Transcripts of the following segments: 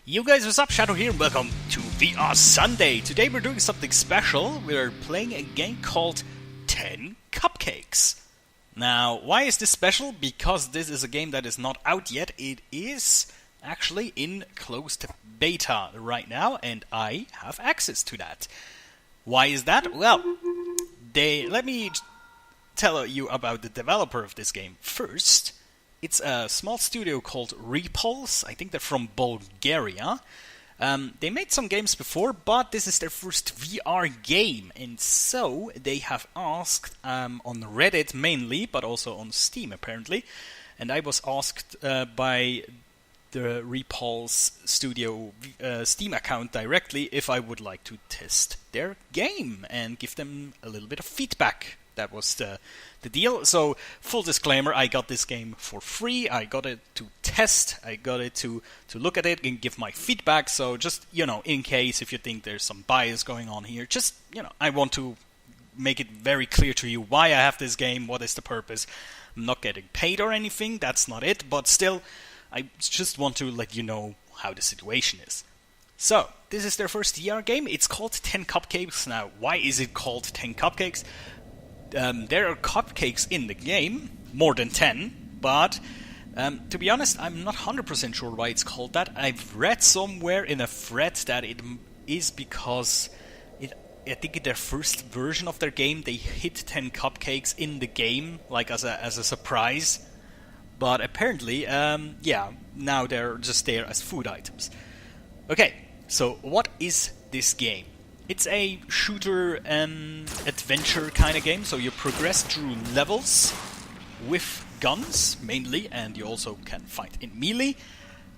You guys, what's up? Shadow here, and welcome to VR Sunday. Today we're doing something special. We're playing a game called 10 Cupcakes. Now, why is this special? Because this is a game that is not out yet. It is actually in closed beta right now, and I have access to that. Why is that? Well, let me tell you about the developer of this game first. It's a small studio called Repulse. I think they're from Bulgaria. They made some games before, but this is their first VR game. And so they have asked on Reddit mainly, but also on Steam apparently. And I was asked by the Repulse Studio Steam account directly if I would like to test their game and give them a little bit of feedback. That was the deal. So, full disclaimer, I got this game for free. I got it to test. I got it to look at it and give my feedback. So, just, in case if you think there's some bias going on here, just, I want to make it very clear to you why I have this game, what is the purpose. I'm not getting paid or anything, that's not it. But still, I just want to let you know how the situation is. So, this is their first VR game. It's called 10 Cupcakes. Now, why is it called 10 Cupcakes? There are cupcakes in the game, more than 10, but to be honest, I'm not 100% sure why it's called that. I've read somewhere in a thread that it is because I think in their first version of their game they hit 10 cupcakes in the game, like as a surprise. But apparently, now they're just there as food items. Okay, so what is this game? It's a shooter adventure kind of game, so you progress through levels with guns, mainly, and you also can fight in melee,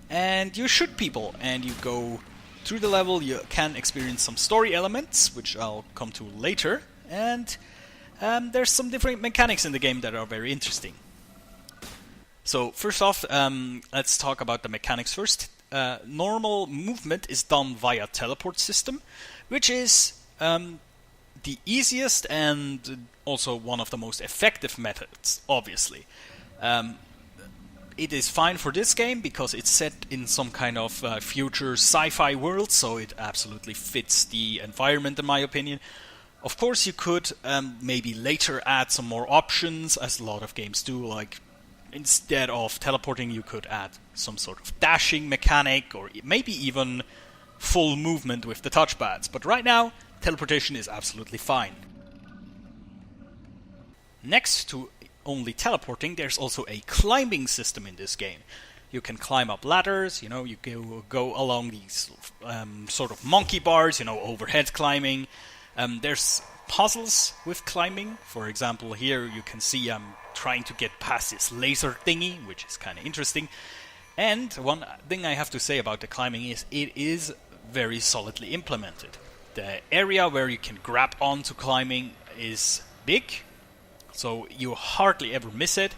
and you shoot people, and you go through the level. You can experience some story elements, which I'll come to later, and there's some different mechanics in the game that are very interesting. So, first off, let's talk about the mechanics first. Normal movement is done via teleport system, which is the easiest and also one of the most effective methods, obviously. It is fine for this game because it's set in some kind of future sci-fi world, so it absolutely fits the environment in my opinion. Of course you could maybe later add some more options, as a lot of games do, like instead of teleporting you could add some sort of dashing mechanic, or maybe even full movement with the touchpads. But right now, teleportation is absolutely fine. Next to only teleporting, there's also a climbing system in this game. You can climb up ladders, you go along these sort of monkey bars, overhead climbing. There's puzzles with climbing. For example, here you can see I'm trying to get past this laser thingy, which is kind of interesting. And one thing I have to say about the climbing is it is very solidly implemented. The area where you can grab onto climbing is big, so you hardly ever miss it.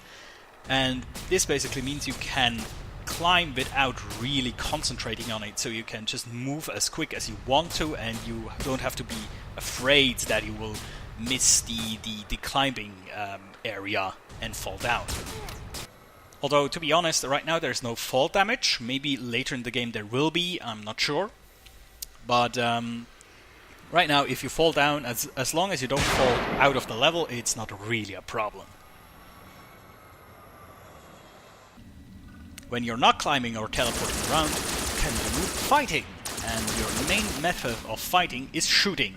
And this basically means you can climb without really concentrating on it, so you can just move as quick as you want to, and you don't have to be afraid that you will miss the climbing area and fall down. Although, to be honest, right now there's no fall damage. Maybe later in the game there will be, I'm not sure. But right now, if you fall down, as long as you don't fall out of the level, it's not really a problem. When you're not climbing or teleporting around, you can do fighting. And your main method of fighting is shooting.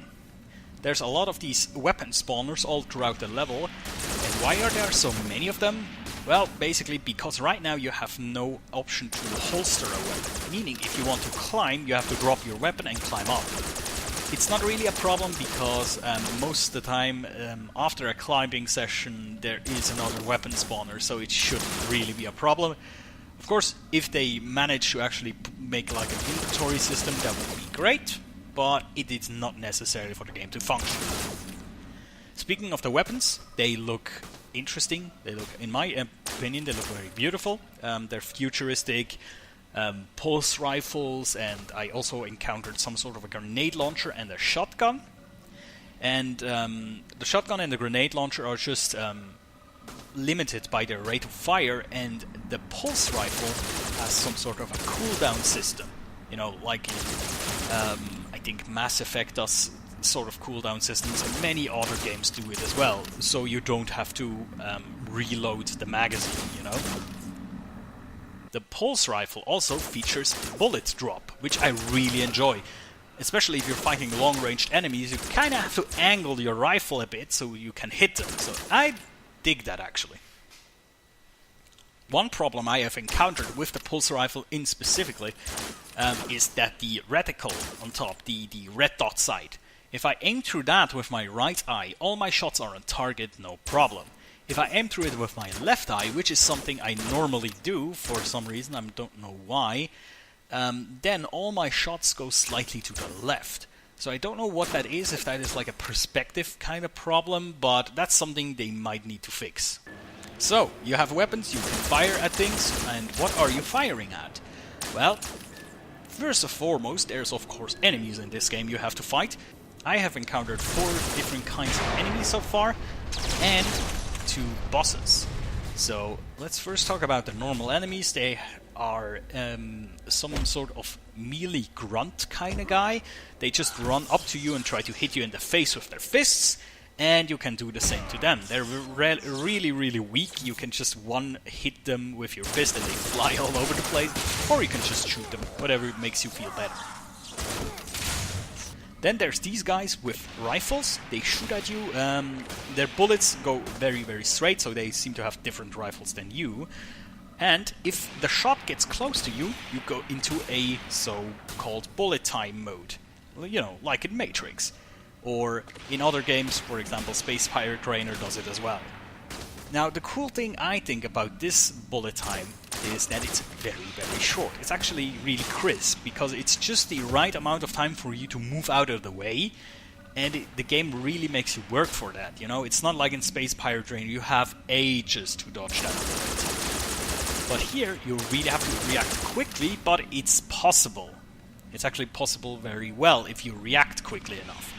There's a lot of these weapon spawners all throughout the level. And why are there so many of them? Well, basically because right now you have no option to holster a weapon. Meaning, if you want to climb, you have to drop your weapon and climb up. It's not really a problem because most of the time after a climbing session there is another weapon spawner, so it shouldn't really be a problem. Of course, if they manage to actually make like an inventory system, that would be great, but it is not necessary for the game to function. Speaking of the weapons, they look interesting. They look, in my opinion, they look very beautiful. They're futuristic pulse rifles, and I also encountered some sort of a grenade launcher and a shotgun. And the shotgun and the grenade launcher are just limited by their rate of fire, and the pulse rifle has some sort of a cooldown system. You know, like in, I think Mass Effect does sort of cooldown systems, and many other games do it as well, so you don't have to reload the magazine, you know. The pulse rifle also features bullet drop, which I really enjoy. Especially if you're fighting long-ranged enemies, you kind of have to angle your rifle a bit so you can hit them, so I dig that actually. One problem I have encountered with the pulse rifle in specifically is that the reticle on top, the red dot sight, if I aim through that with my right eye, all my shots are on target, no problem. If I aim through it with my left eye, which is something I normally do for some reason, I don't know why, then all my shots go slightly to the left. So I don't know what that is, if that is like a perspective kind of problem, but that's something they might need to fix. So, you have weapons, you can fire at things, and what are you firing at? Well, first and foremost, there's of course enemies in this game you have to fight. I have encountered 4 different kinds of enemies so far, and 2 bosses. So, let's first talk about the normal enemies. They are some sort of melee grunt kind of guy. They just run up to you and try to hit you in the face with their fists, and you can do the same to them. They're really, really weak. You can just one-hit them with your fist and they fly all over the place, or you can just shoot them, whatever makes you feel better. Then there's these guys with rifles. They shoot at you. Their bullets go very, very straight, so they seem to have different rifles than you. And if the shot gets close to you, you go into a so-called bullet time mode. You know, like in Matrix. Or in other games, for example, Space Pirate Trainer does it as well. Now, the cool thing I think about this bullet time is that it's very, very short. It's actually really crisp, because it's just the right amount of time for you to move out of the way, and the game really makes you work for that, you know? It's not like in Space Pirate Trainer, you have ages to dodge that bullet. But here, you really have to react quickly, but it's possible. It's actually possible very well if you react quickly enough.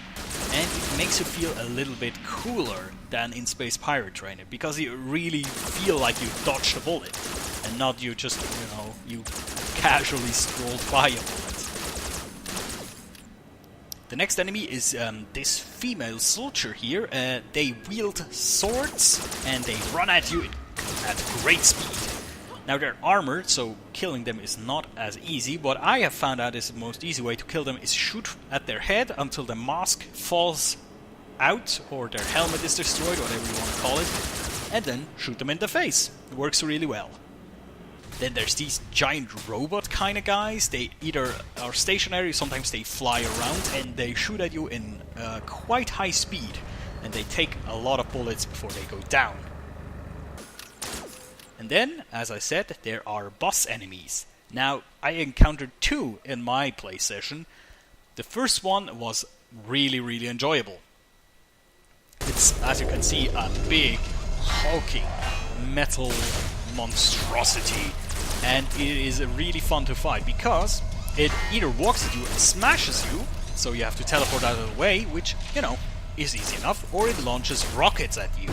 And it makes you feel a little bit cooler than in Space Pirate Trainer, because you really feel like you dodged a bullet, and not you just, you know, you casually strolled by a bullet. The next enemy is this female soldier here. They wield swords, and they run at you at great speed. Now they're armored, so killing them is not as easy. What I have found out is the most easy way to kill them is shoot at their head until the mask falls out, or their helmet is destroyed, whatever you want to call it, and then shoot them in the face. It works really well. Then there's these giant robot kind of guys. They either are stationary, sometimes they fly around, and they shoot at you in quite high speed, and they take a lot of bullets before they go down. And then, as I said, there are boss enemies. Now, I encountered 2 in my play session. The first one was really, really enjoyable. It's, as you can see, a big, hulking metal monstrosity. And it is really fun to fight, because it either walks at you and smashes you, so you have to teleport out of the way, which, you know, is easy enough, or it launches rockets at you.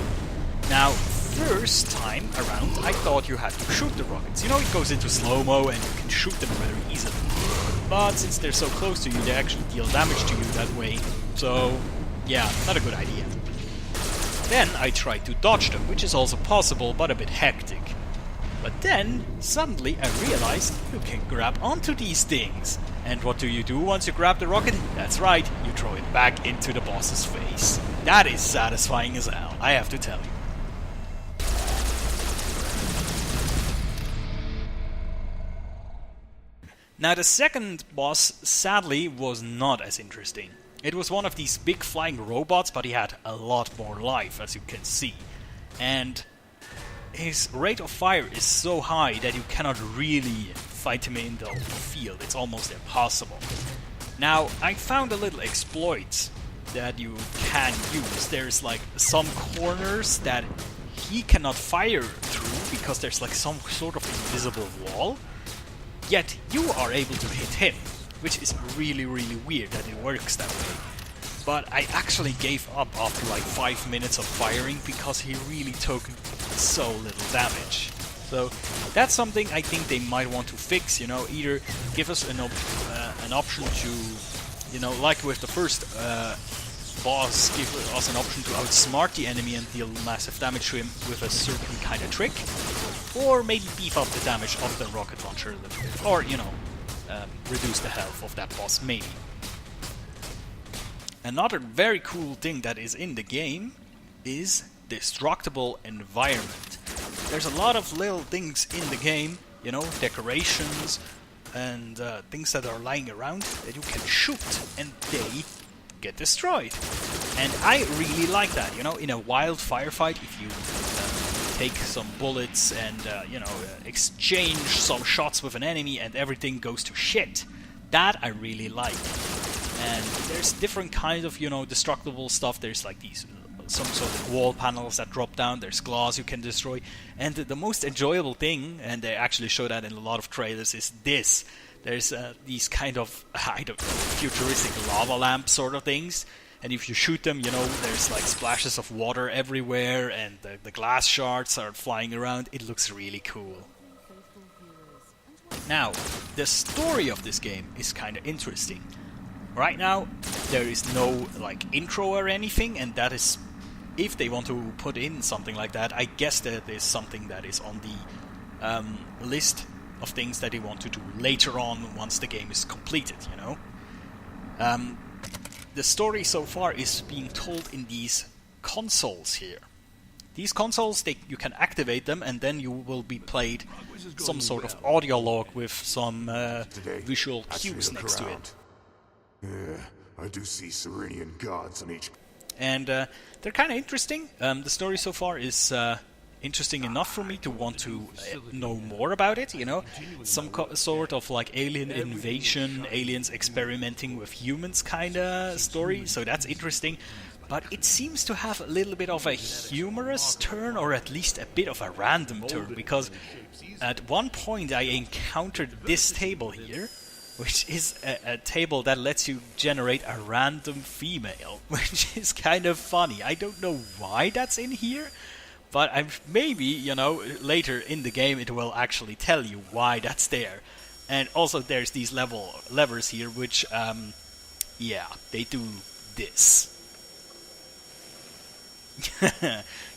Now, first time around, I thought you had to shoot the rockets. You know, it goes into slow-mo and you can shoot them very easily. But since they're so close to you, they actually deal damage to you that way. So, yeah, not a good idea. Then I tried to dodge them, which is also possible, but a bit hectic. But then, suddenly I realized you can grab onto these things. And what do you do once you grab the rocket? That's right, you throw it back into the boss's face. That is satisfying as hell, I have to tell you. Now the second boss, sadly, was not as interesting. It was one of these big flying robots, but he had a lot more life, as you can see. And his rate of fire is so high that you cannot really fight him in the open field. It's almost impossible. Now, I found a little exploit that you can use. There's like some corners that he cannot fire through because there's like some sort of invisible wall. Yet you are able to hit him, which is really, really weird that it works that way. But I actually gave up after like 5 minutes of firing because he really took so little damage. So that's something I think they might want to fix, you know, either give us an option to, you know, like with the first boss, give us an option to outsmart the enemy and deal massive damage to him with a certain kind of trick, or maybe beef up the damage of the rocket launcher a little bit, or, you know, reduce the health of that boss, maybe. Another very cool thing that is in the game is destructible environment. There's a lot of little things in the game, you know, decorations and things that are lying around that you can shoot and they get destroyed. And I really like that, you know, in a wild firefight, if you take some bullets and, you know, exchange some shots with an enemy and everything goes to shit. That I really like. And there's different kinds of, you know, destructible stuff. There's like these some sort of wall panels that drop down, there's glass you can destroy, and the most enjoyable thing, and they actually show that in a lot of trailers, is this. There's these kind of, I don't know, futuristic lava lamp sort of things, and if you shoot them, you know, there's like splashes of water everywhere, and the glass shards are flying around. It looks really cool. Now, the story of this game is kind of interesting. Right now, there is no like intro or anything, and that is, if they want to put in something like that, I guess that is something that is on the list of things that they want to do later on once the game is completed, you know. The story so far is being told in these consoles here. These consoles, you can activate them, and then you will be played some sort of audio log with some visual cues next to it. Yeah, I do see Serenian gods on each. And they're kind of interesting. The story so far is interesting enough for me to want to know more about it, you know. Some sort of like alien invasion, aliens experimenting with humans kind of story, so that's interesting. But it seems to have a little bit of a humorous turn, or at least a bit of a random turn, because at one point I encountered this table here, which is a table that lets you generate a random female, which is kind of funny. I don't know why that's in here, but maybe, you know, later in the game it will actually tell you why that's there. And also there's these levers here, which, yeah, they do this.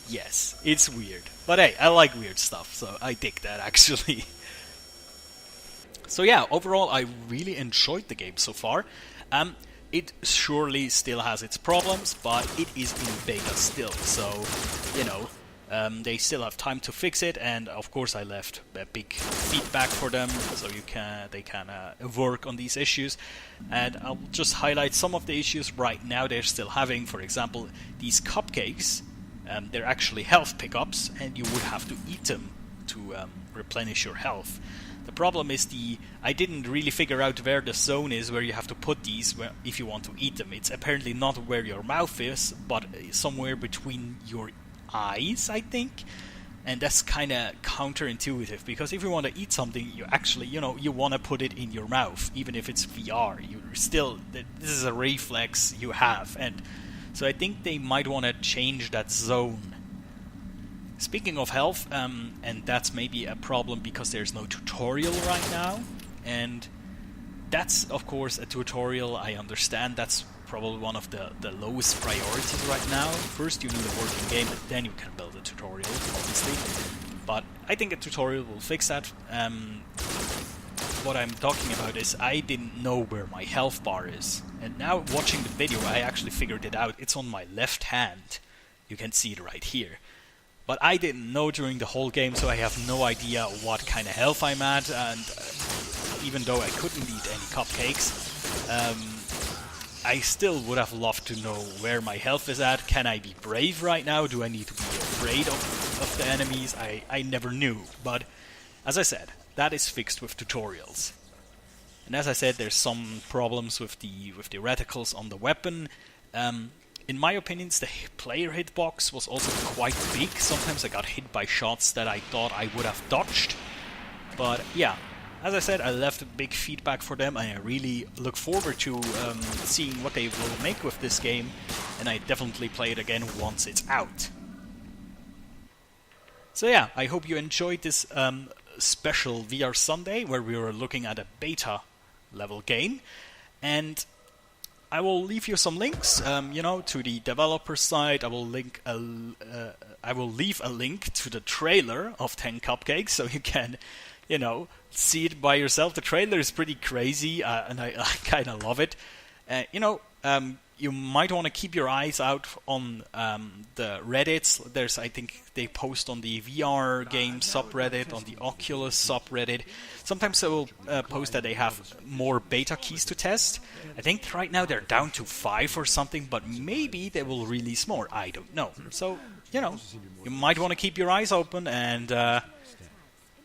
Yes, it's weird. But hey, I like weird stuff, so I dig that actually. So yeah, overall I really enjoyed the game so far. It surely still has its problems, but it is in beta still, so, you know, they still have time to fix it, and of course I left a big feedback for them, so they can work on these issues. And I'll just highlight some of the issues right now they're still having. For example, these cupcakes, they're actually health pickups, and you would have to eat them to replenish your health. The problem is I didn't really figure out where the zone is where you have to put these if you want to eat them. It's apparently not where your mouth is, but somewhere between your eyes, I think. And that's kind of counterintuitive, because if you want to eat something, you actually, you know, you want to put it in your mouth, even if it's VR. This is a reflex you have, and so I think they might want to change that zone. Speaking of health, and that's maybe a problem because there's no tutorial right now, and that's of course a tutorial, I understand, that's probably one of the lowest priorities right now. First you need a working game, and then you can build a tutorial, obviously. But I think a tutorial will fix that. What I'm talking about is I didn't know where my health bar is, and now watching the video I actually figured it out. It's on my left hand. You can see it right here. But I didn't know during the whole game, so I have no idea what kind of health I'm at, and even though I couldn't eat any cupcakes, I still would have loved to know where my health is at. Can I be brave right now? Do I need to be afraid of the enemies? I never knew, but as I said, that is fixed with tutorials. And as I said, there's some problems with the reticles on the weapon. In my opinion, the player hitbox was also quite big. Sometimes I got hit by shots that I thought I would have dodged. But yeah, as I said, I left a big feedback for them, and I really look forward to seeing what they will make with this game, and I definitely play it again once it's out. So yeah, I hope you enjoyed this special VR Sunday where we were looking at a beta level game, and I will leave you some links, to the developer site. I will leave a link to the trailer of 10 Cupcakes, so you can, see it by yourself. The trailer is pretty crazy, and I kind of love it. You might want to keep your eyes out on the Reddits. I think they post on the VR game subreddit, on the Oculus subreddit. Sometimes they will post that they have more beta keys to test. I think right now they're down to 5 or something, but maybe they will release more. I don't know. So, you might want to keep your eyes open, and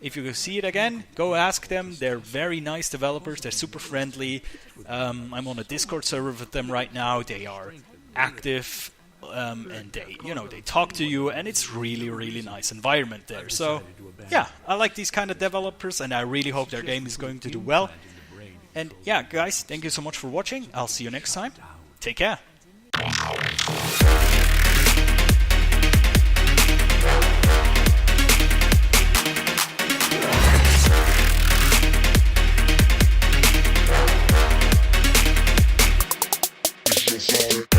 if you see it again, go ask them. They're very nice developers. They're super friendly. I'm on a Discord server with them right now. They are active, and they talk to you, and it's really, really nice environment there. So, yeah, I like these kind of developers, and I really hope their game is going to do well. And yeah, guys, thank you so much for watching. I'll see you next time. Take care. It's just